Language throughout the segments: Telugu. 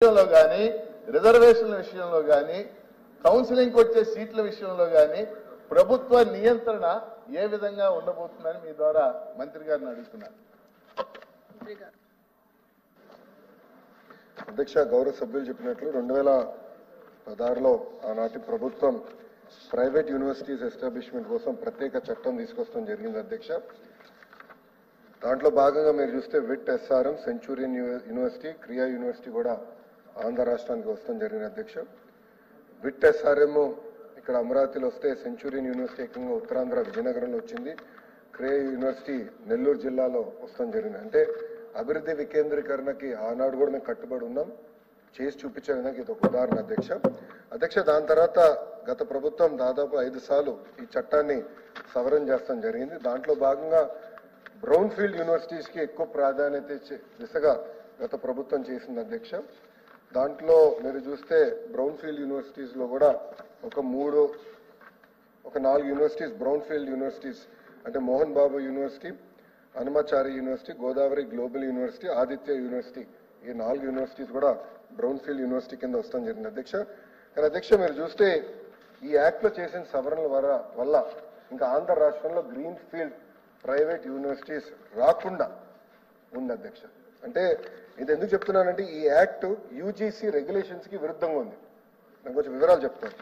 విషయంలో కానీ రిజర్వేషన్ల విషయంలో కానీ కౌన్సిలింగ్ వచ్చే సీట్ల విషయంలో కానీ ప్రభుత్వ నియంత్రణ ఏ విధంగా ఉండబోతుందని మీ ద్వారా మంత్రి గారిని అడుగుతున్నారు. అధ్యక్ష, గౌరవ సభ్యులు చెప్పినట్లు 2016లో ఆనాటి ప్రభుత్వం ప్రైవేట్ యూనివర్సిటీస్ ఎస్టాబ్లిష్మెంట్ కోసం ప్రత్యేక చట్టం తీసుకొస్తాం జరిగింది అధ్యక్ష. దాంట్లో భాగంగా మీరు చూస్తే విట్ ఎస్ఆర్ఎం, సెంచూరియన్ యూనివర్సిటీ, క్రియా యూనివర్సిటీ కూడా ఆంధ్ర రాష్ట్రానికి వస్తాం జరిగింది అధ్యక్ష. విట్ ఎస్ఆర్ఎం ఇక్కడ అమరావతిలో వస్తే, సెంచూరియన్ యూనివర్సిటీ ఏకంగా ఉత్తరాంధ్ర విజయనగరంలో వచ్చింది, క్రియా యూనివర్సిటీ నెల్లూరు జిల్లాలో వస్తాం జరిగింది. అంటే అభివృద్ధి వికేంద్రీకరణకి ఆనాడు కూడా మేము కట్టుబడి ఉన్నాం, చేసి చూపించే విధంగా ఇది ఒక ఉదాహరణ అధ్యక్ష. దాని తర్వాత గత ప్రభుత్వం దాదాపు 5 సార్లు ఈ చట్టాన్ని సవరణ చేస్తాం జరిగింది. దాంట్లో భాగంగా బ్రౌన్ ఫీల్డ్ యూనివర్సిటీస్ కి ఎక్కువ ప్రాధాన్యత ఇచ్చే దిశగా గత ప్రభుత్వం చేసింది అధ్యక్ష. దాంట్లో మీరు చూస్తే బ్రౌన్ ఫీల్డ్ యూనివర్సిటీస్ లో కూడా ఒక 4 యూనివర్సిటీస్ బ్రౌన్ ఫీల్డ్ యూనివర్సిటీస్ అంటే Mohan Babu university, Hanumachari university, Godavari global university, Aditya university, ఈ 4 యూనివర్సిటీస్ కూడా బ్రౌన్ ఫీల్డ్ యూనివర్సిటీ కింద వస్తాం జరిగింది అధ్యక్ష. కానీ అధ్యక్ష, మీరు చూస్తే ఈ యాక్ట్ లో చేసిన సవరణల వల్ల ఇంకా ఆంధ్ర రాష్ట్రంలో గ్రీన్ ఫీల్డ్ ప్రైవేట్ యూనివర్సిటీస్ రాకుండా ఉంది అధ్యక్ష. అంటే ఇది ఎందుకు చెప్తున్నానంటే ఈ యాక్ట్ యూజీసీ రెగ్యులేషన్స్ కి విరుద్ధంగా ఉంది. నేను కొంచెం వివరాలు చెప్తాను.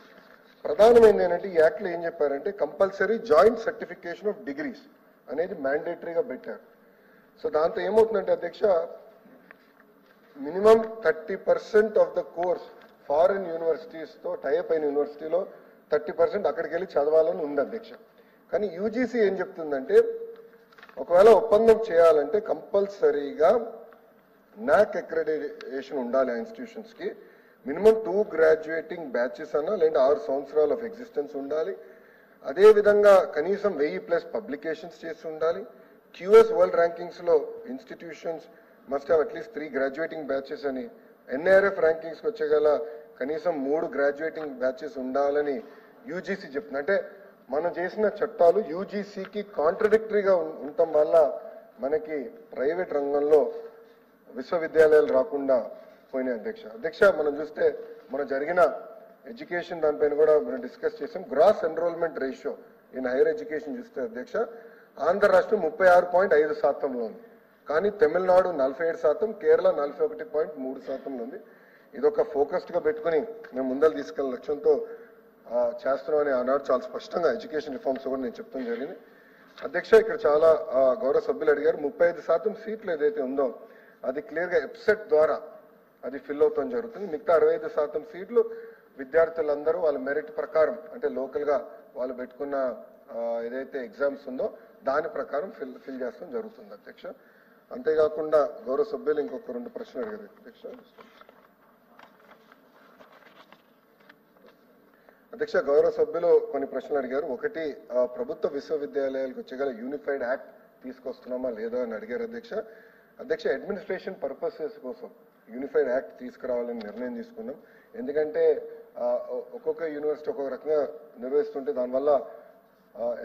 ప్రధానమైనది ఏంటంటే ఈ యాక్ట్ లో ఏం చెప్పారంటే compulsory joint certification of degrees అనేది మ్యాండేటరీగా పెట్టారు. సో దాంతో ఏమవుతుందంటే అధ్యక్ష, minimum 30% of the course foreign universities తో టైప్ అయిన యూనివర్సిటీలో 30% అక్కడికి వెళ్ళి చదవాలని ఉంది అధ్యక్ష. కానీ యూజీసీ ఏం చెప్తుందంటే ఒకవేళ ఒప్పందం చేయాలంటే కంపల్సరీగా నాక్ అక్రెడిటేషన్ ఉండాలి ఆ ఇన్స్టిట్యూషన్స్ కి. మినిమం 2 గ్రాడ్యుయేటింగ్ బ్యాచెస్ అన్నా లేదంటే 6 సంవత్సరాల ఆఫ్ ఎగ్జిస్టెన్స్ ఉండాలి. అదే విధంగా కనీసం 1000+ పబ్లికేషన్స్ చేసి ఉండాలి. క్యూఎస్ వరల్డ్ ర్యాంకింగ్స్ లో institutions must have at least 3 graduating batches అని, ఎన్ఐఆర్ఎఫ్ ర్యాంకింగ్స్ కి వచ్చేగల కనీసం 3 గ్రాడ్యుయేటింగ్ బ్యాచెస్ ఉండాలని యూజీసీ చెప్తుంది. అంటే మనం చేసిన చట్టాలు యూజీసీకి కాంట్రడిక్టరీగా ఉండటం వల్ల మనకి ప్రైవేట్ రంగంలో విశ్వవిద్యాలయాలు రాకుండా పోయినాయి అధ్యక్ష. మనం చూస్తే మన జరిగిన ఎడ్యుకేషన్ దానిపైన కూడా మనం డిస్కస్ చేసాం. Gross enrolment ratio in higher education చూస్తే అధ్యక్ష, ఆంధ్ర రాష్ట్రం 36.5% ఉంది. కానీ తమిళనాడు 47%, కేరళ 41.3% ఉంది. ఇదొక ఫోకస్డ్ గా పెట్టుకుని మేము ముందలు తీసుకెళ్లే లక్ష్యంతో చేస్తున్నామని ఆనాడు చాలా స్పష్టంగా ఎడ్యుకేషన్ రిఫార్మ్స్ కూడా నేను చెప్తాం జరిగింది అధ్యక్ష. ఇక్కడ చాలా గౌరవ సభ్యులు అడిగారు, 35% సీట్లు ఏదైతే ఉందో అది క్లియర్ గా ఎప్సెట్ ద్వారా అది ఫిల్ అవుతాం జరుగుతుంది. మిగతా 65% సీట్లు విద్యార్థులందరూ వాళ్ళ మెరిట్ ప్రకారం అంటే లోకల్ గా వాళ్ళు పెట్టుకున్న ఏదైతే ఎగ్జామ్స్ ఉందో దాని ప్రకారం ఫిల్ చేస్తాం జరుగుతుంది అధ్యక్ష. అంతేకాకుండా గౌరవ సభ్యులు ఇంకొక 2 ప్రశ్నలు అడిగారు అధ్యక్ష. గౌరవ సభ్యులు కొన్ని ప్రశ్నలు అడిగారు. ఒకటి, ప్రభుత్వ విశ్వవిద్యాలయాలకు వచ్చేగల యూనిఫైడ్ యాక్ట్ తీసుకొస్తున్నామా లేదా అని అడిగారు అధ్యక్ష. అడ్మినిస్ట్రేషన్ పర్పసెస్ కోసం యూనిఫైడ్ యాక్ట్ తీసుకురావాలని నిర్ణయం తీసుకున్నాం. ఎందుకంటే ఒక్కొక్క యూనివర్సిటీ ఒక్కొక్క రకంగా నిర్వహిస్తుంటే దానివల్ల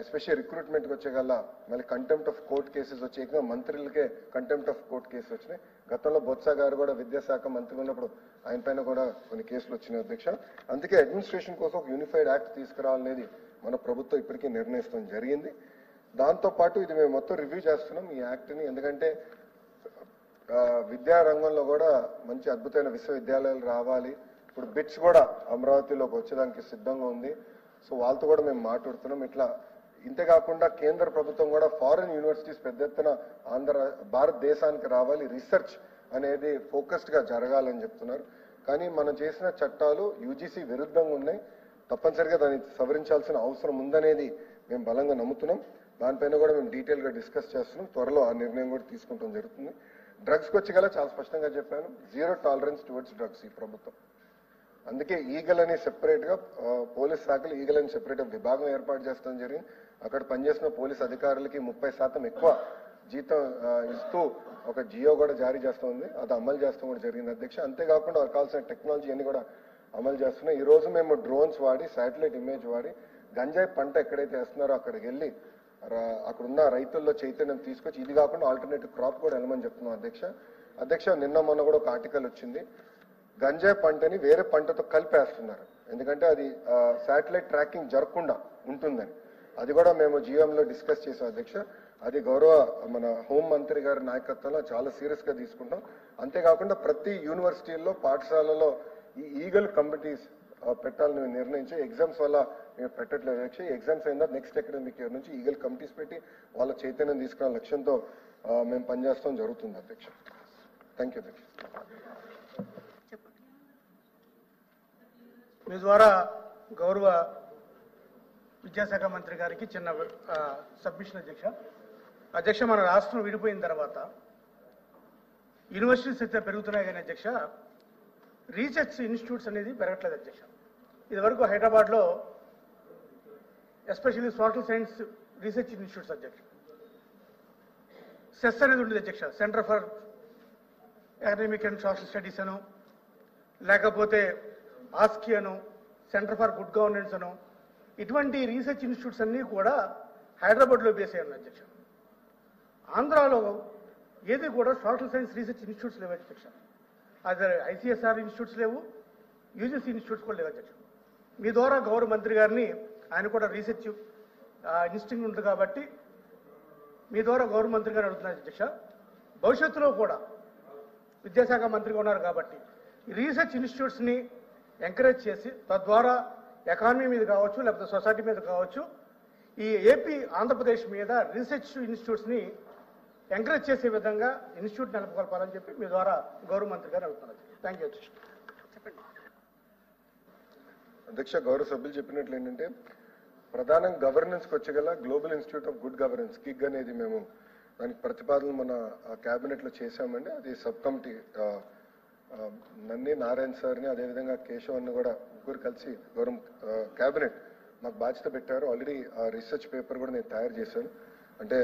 ఎస్పెషల్లీ రిక్రూట్మెంట్కి వచ్చేగల మళ్ళీ కంటెంప్ట్ ఆఫ్ కోర్ట్ కేసెస్ వచ్చేగా మంత్రులకే కంటెంప్ట్ ఆఫ్ కోర్ట్ కేసెస్ వచ్చినాయి. గతంలో బొత్స గారు కూడా విద్యాశాఖ మంత్రి ఉన్నప్పుడు ఆయన పైన కూడా కొన్ని కేసులు వచ్చినాయి అధ్యక్ష. అందుకే అడ్మినిస్ట్రేషన్ కోసం ఒక యూనిఫైడ్ యాక్ట్ తీసుకురావాలనేది మన ప్రభుత్వం ఇప్పటికీ నిర్ణయిస్తాం జరిగింది. దాంతో పాటు ఇది మేము మొత్తం రివ్యూ చేస్తున్నాం ఈ యాక్ట్ ని. ఎందుకంటే విద్యా రంగంలో కూడా మంచి అద్భుతమైన విశ్వవిద్యాలయాలు రావాలి. ఇప్పుడు బిట్స్ కూడా అమరావతిలోకి వచ్చేదానికి సిద్ధంగా ఉంది. సో వాళ్ళతో కూడా మేము మాట్లాడుతున్నాం. ఇట్లా ఇంతేకాకుండా కేంద్ర ప్రభుత్వం కూడా ఫారిన్ యూనివర్సిటీస్ పెద్ద ఎత్తున భారతదేశానికి రావాలి, రీసెర్చ్ అనేది ఫోకస్డ్ గా జరగాలని చెప్తున్నారు. కానీ మనం చేసిన చట్టాలు యూజీసీ విరుద్ధంగా ఉన్నాయి. తప్పనిసరిగా దాన్ని సవరించాల్సిన అవసరం ఉందనేది మేము బలంగా నమ్ముతున్నాం. దానిపైన కూడా మేము డీటెయిల్ గా డిస్కస్ చేస్తున్నాం. త్వరలో ఆ నిర్ణయం కూడా తీసుకుంటాం జరుగుతుంది. డ్రగ్స్ కి వచ్చేగల చాలా స్పష్టంగా చెప్పాను, 0 టాలరెన్స్ టువర్డ్స్ డ్రగ్స్ ఈ ప్రభుత్వం. అందుకే ఈగల్ అని సెపరేట్ గా పోలీస్ శాఖలు ఈగల్ అని సెపరేట్ విభాగం ఏర్పాటు చేస్తాం జరిగింది. అక్కడ పనిచేసిన పోలీస్ అధికారులకి 30% ఎక్కువ జీతం ఇస్తూ ఒక జియో కూడా జారీ చేస్తుంది. అది అమలు చేస్తాం కూడా జరిగింది అధ్యక్ష. అంతేకాకుండా వాళ్ళకి కావాల్సిన టెక్నాలజీ అన్ని కూడా అమలు చేస్తున్నాం. ఈ రోజు మేము డ్రోన్స్ వాడి, శాటిలైట్ ఇమేజ్ వాడి గంజాయి పంట ఎక్కడైతే వేస్తున్నారో అక్కడికి వెళ్ళి అక్కడున్న రైతుల్లో చైతన్యం తీసుకొచ్చి ఇది కాకుండా ఆల్టర్నేటివ్ క్రాప్ కూడా వెళ్ళమని చెప్తున్నాం అధ్యక్ష. నిన్న మొన్న కూడా ఒక ఆర్టికల్ వచ్చింది, గంజాయి పంటని వేరే పంటతో కలిపేస్తున్నారు. ఎందుకంటే అది శాటిలైట్ ట్రాకింగ్ జరగకుండా ఉంటుందని. అది కూడా మేము జీఎంలో డిస్కస్ చేసాం అధ్యక్ష. అది గౌరవ మన హోం మంత్రి గారి నాయకత్వంలో చాలా సీరియస్ గా తీసుకుంటాం. అంతేకాకుండా ప్రతి యూనివర్సిటీల్లో పాఠశాలలో ఈ ఈగల్ కమిటీస్ పెట్టాలని నిర్ణయించి ఎగ్జామ్స్ వల్ల మేము పెట్టట్లేదు అధ్యక్ష. ఎగ్జామ్స్ అయిన నెక్స్ట్ అకాడమిక్ ఇయర్ నుంచి ఈగల్ కమిటీస్ పెట్టి వాళ్ళ చైతన్యం తీసుకునే లక్ష్యంతో మేము పనిచేస్తాం జరుగుతుంది అధ్యక్ష. థ్యాంక్ యూ అధ్యక్ష. మీ ద్వారా గౌరవ విద్యాశాఖ మంత్రి గారికి చిన్న సబ్మిషన్ అధ్యక్ష. మన రాష్ట్రం విడిపోయిన తర్వాత యూనివర్సిటీస్ అయితే పెరుగుతున్నాయి కానీ అధ్యక్ష రీసెర్చ్ ఇన్స్టిట్యూట్స్ అనేది పెరగట్లేదు అధ్యక్ష. ఇదివరకు హైదరాబాద్లో especially social science research institutes అధ్యక్ష సెస్ అనేది ఉండేది అధ్యక్ష. Centre for academic and social studies అను, లేకపోతే ఆస్కి అను, సెంటర్ ఫర్ గుడ్ గవర్నెన్స్ అను, ఇటువంటి రీసెర్చ్ ఇన్స్టిట్యూట్స్ అన్నీ కూడా హైదరాబాద్లో బేస్ అయ్యారు అధ్యక్ష. ఆంధ్రాలో ఏది కూడా సోషల్ సైన్స్ రీసెర్చ్ ఇన్స్టిట్యూట్స్ లేవు అధ్యక్ష. అది ఐసిఎస్ఆర్ ఇన్స్టిట్యూట్స్ లేవు, యూజీసీ ఇన్స్టిట్యూట్స్ కూడా లేవు అధ్యక్ష. మీ ద్వారా గౌరవ మంత్రి గారిని, ఆయన కూడా రీసెర్చ్ ఇన్స్టిట్యూట్ ఉంటుంది కాబట్టి మీ ద్వారా గౌరవ మంత్రి గారిని అడుగుతున్నారు అధ్యక్ష. భవిష్యత్తులో కూడా విద్యాశాఖ మంత్రిగా ఉన్నారు కాబట్టి రీసెర్చ్ ఇన్స్టిట్యూట్స్ని ఎంకరేజ్ చేసి తద్వారా ఎకానమీ మీద కావచ్చు, లేకపోతే సొసైటీ మీద కావచ్చు, ఈ ఏపీ ఆంధ్రప్రదేశ్ మీద రీసెర్చ్ ఇన్స్టిట్యూట్స్ని ఎంకరేజ్ చేసే విధంగా ఇన్స్టిట్యూట్ నెలకొల్పాలని చెప్పి మీ ద్వారా గౌరవ మంత్రి గారు అడుగుతున్నారు. థ్యాంక్ యూ అధ్యక్ష. చెప్పండి అధ్యక్ష. గౌరవ సభ్యులు చెప్పినట్లు ఏంటంటే ప్రధానంగా గవర్నెన్స్కి వచ్చగల global institute of good governance కిగ్ అనేది మేము దానికి ప్రతిపాదనలు మన క్యాబినెట్లో చేశామండి. అది సబ్ కమిటీ నన్ని నారాయణ సార్ని అదేవిధంగా కేశవన్ని కూడా ముగ్గురు కలిసి గౌరవం క్యాబినెట్ మాకు బాధ్యత పెట్టారు. ఆల్రెడీ ఆ రీసెర్చ్ పేపర్ కూడా నేను తయారు చేశాను. అంటే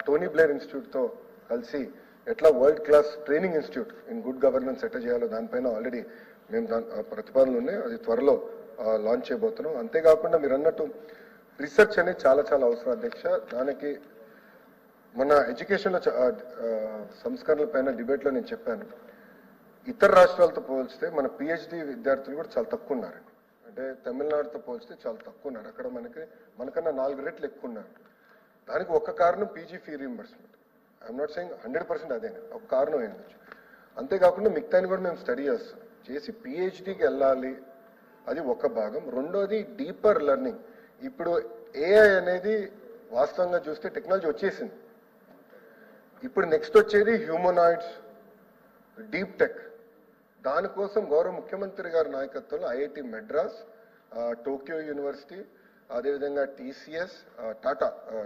టోనీ బ్లేర్ ఇన్స్టిట్యూట్తో కలిసి ఎట్లా world class training institute in good governance ఎట్లా చేయాలో దానిపైన ఆల్రెడీ మేము ప్రతిపాదనలు ఉన్నాయి. అది త్వరలో లాంచ్ చేయబోతున్నాం. అంతేకాకుండా మీరు అన్నట్టు రీసెర్చ్ అనేది చాలా చాలా అవసరం అధ్యక్ష. దానికి మన ఎడ్యుకేషన్లో సంస్కరణల పైన డిబేట్లో నేను చెప్పాను, ఇతర రాష్ట్రాలతో పోల్చితే మన పిహెచ్డి విద్యార్థులు కూడా చాలా తక్కువ ఉన్నారండి. అంటే తమిళనాడుతో పోల్చితే చాలా తక్కువ ఉన్నారు. అక్కడ మనకన్నా 4 రెట్లు ఎక్కువ ఉన్నారు. దానికి ఒక కారణం PG fee reimbursement. I'm not saying 100% అదే ఒక కారణం అయ్యొచ్చు. అంతేకాకుండా మిగతాని కూడా మేము స్టడీ చేసి పిహెచ్డికి వెళ్ళాలి, అది ఒక భాగం. రెండోది డీపర్ లెర్నింగ్. ఇప్పుడు ఏఐ అనేది వాస్తవంగా చూస్తే టెక్నాలజీ వచ్చేసింది. ఇప్పుడు నెక్స్ట్ వచ్చేది హ్యూమనాయిడ్స్, డీప్ టెక్. దానికోసం గౌరవ ముఖ్యమంత్రి గారి నాయకత్వంలో ఐఐటి మెడ్రాస్, టోక్యో యూనివర్సిటీ, అదేవిధంగా టీసీఎస్,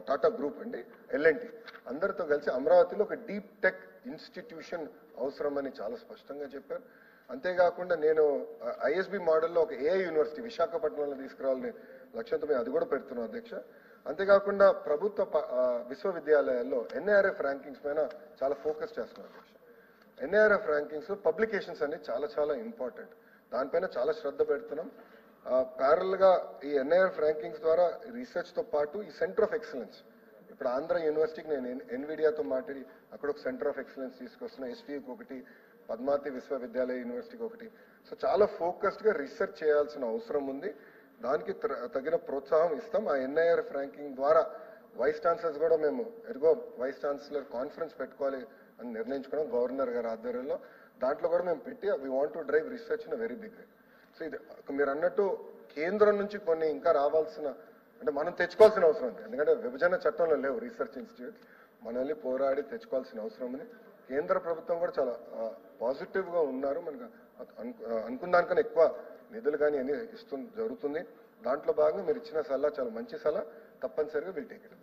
టాటా గ్రూప్ అండి, ఎల్ఎన్టీ అందరితో కలిసి అమరావతిలో ఒక డీప్ టెక్ ఇన్స్టిట్యూషన్ అవసరమని చాలా స్పష్టంగా చెప్పారు. అంతేకాకుండా నేను ఐఎస్బి మోడల్లో ఒక ఏఐ యూనివర్సిటీ విశాఖపట్నంలో తీసుకురావాలని లక్ష్యంతో మేము అది కూడా పెడుతున్నాం అధ్యక్ష. అంతేకాకుండా ప్రభుత్వ విశ్వవిద్యాలయాల్లో ఎన్ఐఆర్ఎఫ్ ర్యాంకింగ్స్ పైన చాలా ఫోకస్ చేస్తున్నాం అధ్యక్ష. ఎన్ఐఆర్ఎఫ్ ర్యాంకింగ్స్ పబ్లికేషన్స్ అనేది చాలా చాలా ఇంపార్టెంట్. దానిపైన చాలా శ్రద్ధ పెడుతున్నాం. ప్యారల్ గా ఈ ఎన్ఐఆర్ఎఫ్ ర్యాంకింగ్స్ ద్వారా రీసెర్చ్ తో పాటు ఈ సెంటర్ ఆఫ్ ఎక్సలెన్స్, ఇప్పుడు ఆంధ్ర యూనివర్సిటీకి నేను ఎన్విడియాతో మాట్లాడి అక్కడ ఒక సెంటర్ ఆఫ్ ఎక్సలెన్స్ తీసుకొస్తున్నా, ఎస్టీకి ఒకటి, పద్మావతి విశ్వవిద్యాలయ యూనివర్సిటీకి ఒకటి. సో చాలా ఫోకస్డ్ గా రీసెర్చ్ చేయాల్సిన అవసరం ఉంది. దానికి తగిన ప్రోత్సాహం ఇస్తాం. ఆ ఎన్ఐఆర్ఎఫ్ ర్యాంకింగ్ ద్వారా వైస్ ఛాన్సలర్స్ కూడా మేము ఎదుగో వైస్ ఛాన్సలర్ కాన్ఫరెన్స్ పెట్టుకోవాలి అని నిర్ణయించుకున్నాం గవర్నర్ గారి ఆధ్వర్యంలో. దాంట్లో కూడా మేము పెట్టి we want to drive research in very big way. So ఇది మీరు అన్నట్టు కేంద్రం నుంచి కొన్ని ఇంకా రావాల్సిన, అంటే మనం తెచ్చుకోవాల్సిన అవసరం ఉంది. ఎందుకంటే విభజన చట్టంలో లేవు రీసెర్చ్ ఇన్స్టిట్యూట్, మనం వెళ్ళి పోరాడి తెచ్చుకోవాల్సిన అవసరం ఉంది. కేంద్ర ప్రభుత్వం కూడా చాలా పాజిటివ్ గా ఉన్నారు. మనకు అనుకున్న దానికన్నా ఎక్కువ నిధులు కానీ అన్ని జరుగుతుంది. దాంట్లో భాగంగా మీరు ఇచ్చిన సలహా చాలా మంచి సలహా, తప్పనిసరిగా వీల్ టేక్ ఇట్.